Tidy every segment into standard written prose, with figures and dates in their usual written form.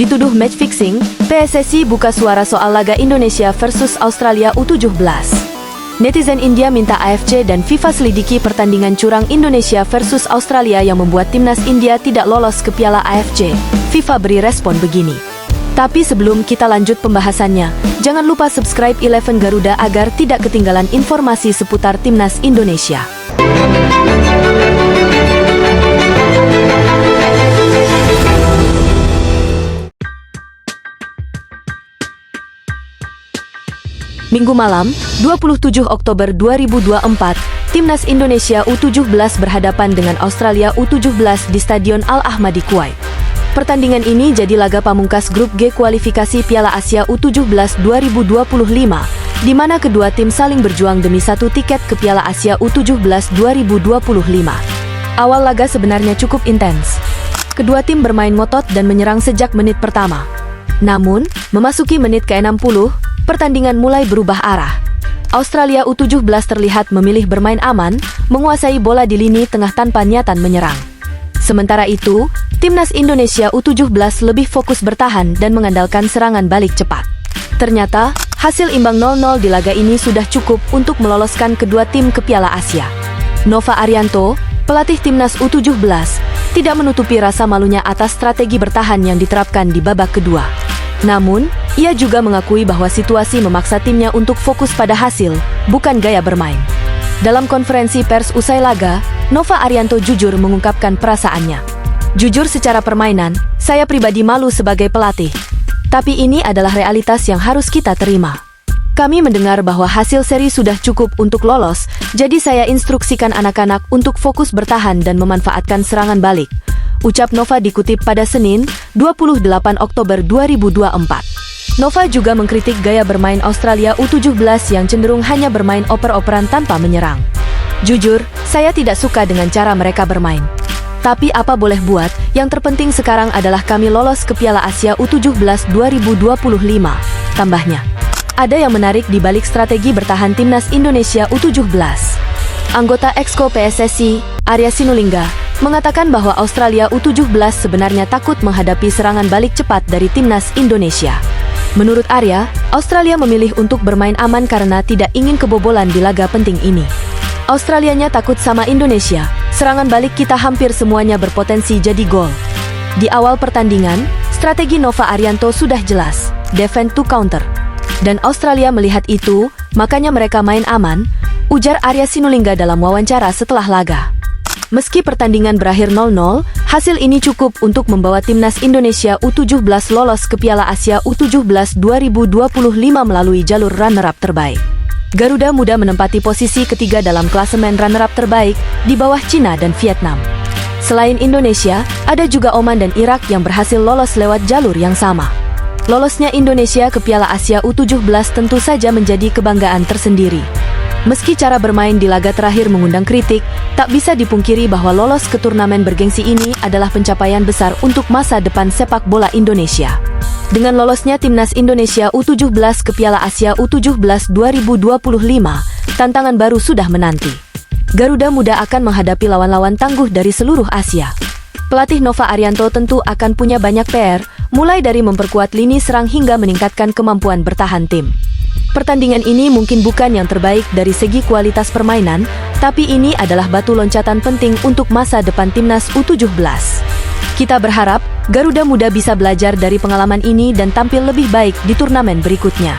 Dituduh match fixing, PSSI buka suara soal laga Indonesia versus Australia U17. Netizen India minta AFC dan FIFA selidiki pertandingan curang Indonesia versus Australia yang membuat timnas India tidak lolos ke Piala AFC. FIFA beri respon begini. Tapi sebelum kita lanjut pembahasannya, jangan lupa subscribe 11 Garuda agar tidak ketinggalan informasi seputar timnas Indonesia. Minggu malam, 27 Oktober 2024, Timnas Indonesia U17 berhadapan dengan Australia U17 di Stadion Al-Ahmadi Kuwait. Pertandingan ini jadi laga pamungkas grup G kualifikasi Piala Asia U17 2025, di mana kedua tim saling berjuang demi satu tiket ke Piala Asia U17 2025. Awal laga sebenarnya cukup intens. Kedua tim bermain ngotot dan menyerang sejak menit pertama. Namun, memasuki menit ke-60, pertandingan mulai berubah arah. Australia U17 terlihat memilih bermain aman, menguasai bola di lini tengah tanpa niatan menyerang. Sementara itu, timnas Indonesia U17 lebih fokus bertahan dan mengandalkan serangan balik cepat. Ternyata, hasil imbang 0-0 di laga ini sudah cukup untuk meloloskan kedua tim ke Piala Asia. Nova Arianto, pelatih timnas U17, tidak menutupi rasa malunya atas strategi bertahan yang diterapkan di babak kedua. Namun, ia juga mengakui bahwa situasi memaksa timnya untuk fokus pada hasil, bukan gaya bermain. Dalam konferensi pers usai laga, Nova Arianto jujur mengungkapkan perasaannya. Jujur secara permainan, saya pribadi malu sebagai pelatih. Tapi ini adalah realitas yang harus kita terima. Kami mendengar bahwa hasil seri sudah cukup untuk lolos, jadi saya instruksikan anak-anak untuk fokus bertahan dan memanfaatkan serangan balik. Ucap Nova dikutip pada Senin, 28 Oktober 2024. Nova juga mengkritik gaya bermain Australia U17 yang cenderung hanya bermain oper-operan tanpa menyerang. Jujur, saya tidak suka dengan cara mereka bermain. Tapi apa boleh buat, yang terpenting sekarang adalah kami lolos ke Piala Asia U17 2025, tambahnya. Ada yang menarik di balik strategi bertahan timnas Indonesia U17. Anggota Exco PSSI, Arya Sinulinga, mengatakan bahwa Australia U17 sebenarnya takut menghadapi serangan balik cepat dari timnas Indonesia. Menurut Arya, Australia memilih untuk bermain aman karena tidak ingin kebobolan di laga penting ini. Australianya takut sama Indonesia, serangan balik kita hampir semuanya berpotensi jadi gol. Di awal pertandingan, strategi Nova Arianto sudah jelas, defend to counter. Dan Australia melihat itu, makanya mereka main aman, ujar Arya Sinulinga dalam wawancara setelah laga. Meski pertandingan berakhir 0-0, hasil ini cukup untuk membawa timnas Indonesia U17 lolos ke Piala Asia U17 2025 melalui jalur runner-up terbaik. Garuda Muda menempati posisi ketiga dalam klasemen runner-up terbaik, di bawah Cina dan Vietnam. Selain Indonesia, ada juga Oman dan Irak yang berhasil lolos lewat jalur yang sama. Lolosnya Indonesia ke Piala Asia U17 tentu saja menjadi kebanggaan tersendiri. Meski cara bermain di laga terakhir mengundang kritik, tak bisa dipungkiri bahwa lolos ke turnamen bergengsi ini adalah pencapaian besar untuk masa depan sepak bola Indonesia. Dengan lolosnya timnas Indonesia U17 ke Piala Asia U17 2025, tantangan baru sudah menanti. Garuda Muda akan menghadapi lawan-lawan tangguh dari seluruh Asia. Pelatih Nova Arianto tentu akan punya banyak PR, mulai dari memperkuat lini serang hingga meningkatkan kemampuan bertahan tim. Pertandingan ini mungkin bukan yang terbaik dari segi kualitas permainan, tapi ini adalah batu loncatan penting untuk masa depan timnas U17. Kita berharap Garuda Muda bisa belajar dari pengalaman ini dan tampil lebih baik di turnamen berikutnya.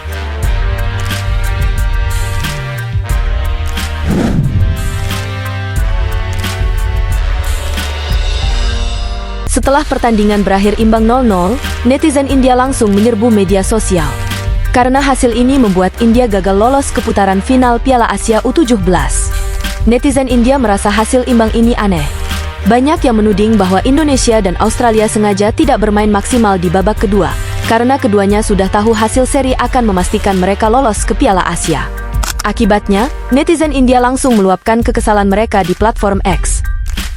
Setelah pertandingan berakhir imbang 0-0, netizen India langsung menyerbu media sosial. Karena hasil ini membuat India gagal lolos ke putaran final Piala Asia U17. Netizen India merasa hasil imbang ini aneh. Banyak yang menuding bahwa Indonesia dan Australia sengaja tidak bermain maksimal di babak kedua, karena keduanya sudah tahu hasil seri akan memastikan mereka lolos ke Piala Asia. Akibatnya, netizen India langsung meluapkan kekesalan mereka di platform X.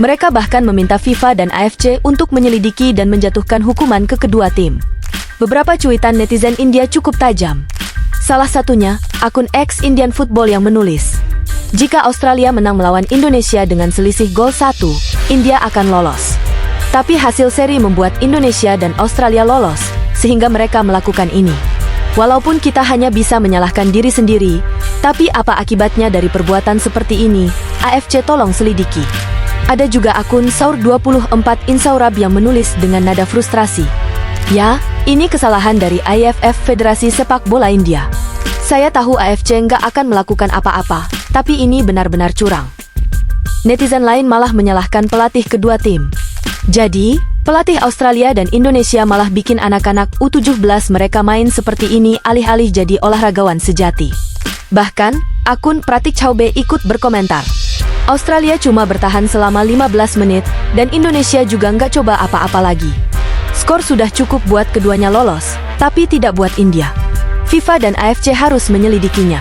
Mereka bahkan meminta FIFA dan AFC untuk menyelidiki dan menjatuhkan hukuman ke kedua tim. Beberapa cuitan netizen India cukup tajam. Salah satunya, akun X Indian Football yang menulis, "Jika Australia menang melawan Indonesia dengan selisih gol 1, India akan lolos. Tapi hasil seri membuat Indonesia dan Australia lolos, sehingga mereka melakukan ini. Walaupun kita hanya bisa menyalahkan diri sendiri, tapi apa akibatnya dari perbuatan seperti ini? AFC tolong selidiki. Ada juga akun Saur 24 Insaurab yang menulis dengan nada frustrasi. Ya, ini kesalahan dari IFF Federasi Sepak Bola India. Saya tahu AFC nggak akan melakukan apa-apa, tapi ini benar-benar curang. Netizen lain malah menyalahkan pelatih kedua tim. Jadi, pelatih Australia dan Indonesia malah bikin anak-anak U17 mereka main seperti ini alih-alih jadi olahragawan sejati. Bahkan, akun Pratik Chaube ikut berkomentar. Australia cuma bertahan selama 15 menit, dan Indonesia juga nggak coba apa-apa lagi. Skor sudah cukup buat keduanya lolos, tapi tidak buat India. FIFA dan AFC harus menyelidikinya.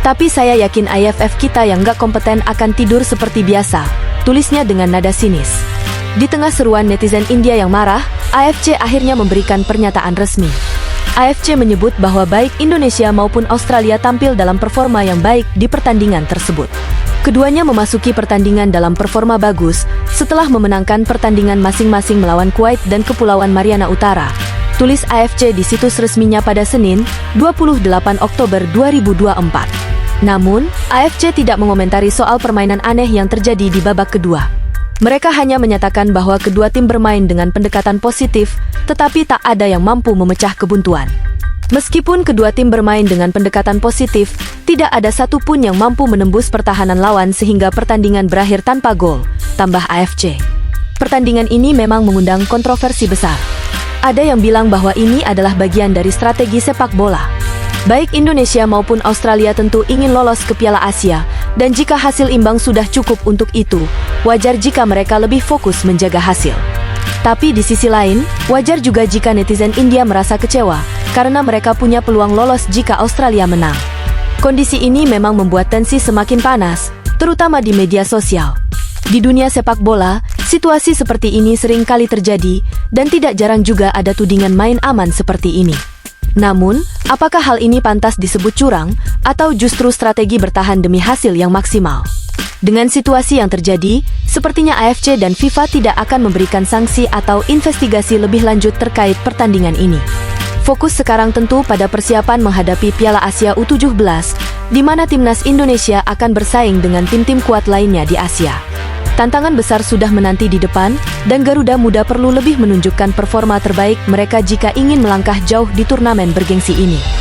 Tapi saya yakin IFF kita yang nggak kompeten akan tidur seperti biasa, tulisnya dengan nada sinis. Di tengah seruan netizen India yang marah, AFC akhirnya memberikan pernyataan resmi. AFC menyebut bahwa baik Indonesia maupun Australia tampil dalam performa yang baik di pertandingan tersebut. Keduanya memasuki pertandingan dalam performa bagus setelah memenangkan pertandingan masing-masing melawan Kuwait dan Kepulauan Mariana Utara. Tulis AFC di situs resminya pada Senin, 28 Oktober 2024. Namun, AFC tidak mengomentari soal permainan aneh yang terjadi di babak kedua. Mereka hanya menyatakan bahwa kedua tim bermain dengan pendekatan positif, tetapi tak ada yang mampu memecah kebuntuan. Meskipun kedua tim bermain dengan pendekatan positif, tidak ada satupun yang mampu menembus pertahanan lawan sehingga pertandingan berakhir tanpa gol, tambah AFC. Pertandingan ini memang mengundang kontroversi besar. Ada yang bilang bahwa ini adalah bagian dari strategi sepak bola. Baik Indonesia maupun Australia tentu ingin lolos ke Piala Asia, dan jika hasil imbang sudah cukup untuk itu, wajar jika mereka lebih fokus menjaga hasil. Tapi di sisi lain, wajar juga jika netizen India merasa kecewa, karena mereka punya peluang lolos jika Australia menang. Kondisi ini memang membuat tensi semakin panas, terutama di media sosial. Di dunia sepak bola, situasi seperti ini sering kali terjadi, dan tidak jarang juga ada tudingan main aman seperti ini. Namun, apakah hal ini pantas disebut curang, atau justru strategi bertahan demi hasil yang maksimal? Dengan situasi yang terjadi, sepertinya AFC dan FIFA tidak akan memberikan sanksi atau investigasi lebih lanjut terkait pertandingan ini. Fokus sekarang tentu pada persiapan menghadapi Piala Asia U17, di mana timnas Indonesia akan bersaing dengan tim-tim kuat lainnya di Asia. Tantangan besar sudah menanti di depan, dan Garuda Muda perlu lebih menunjukkan performa terbaik mereka jika ingin melangkah jauh di turnamen bergengsi ini.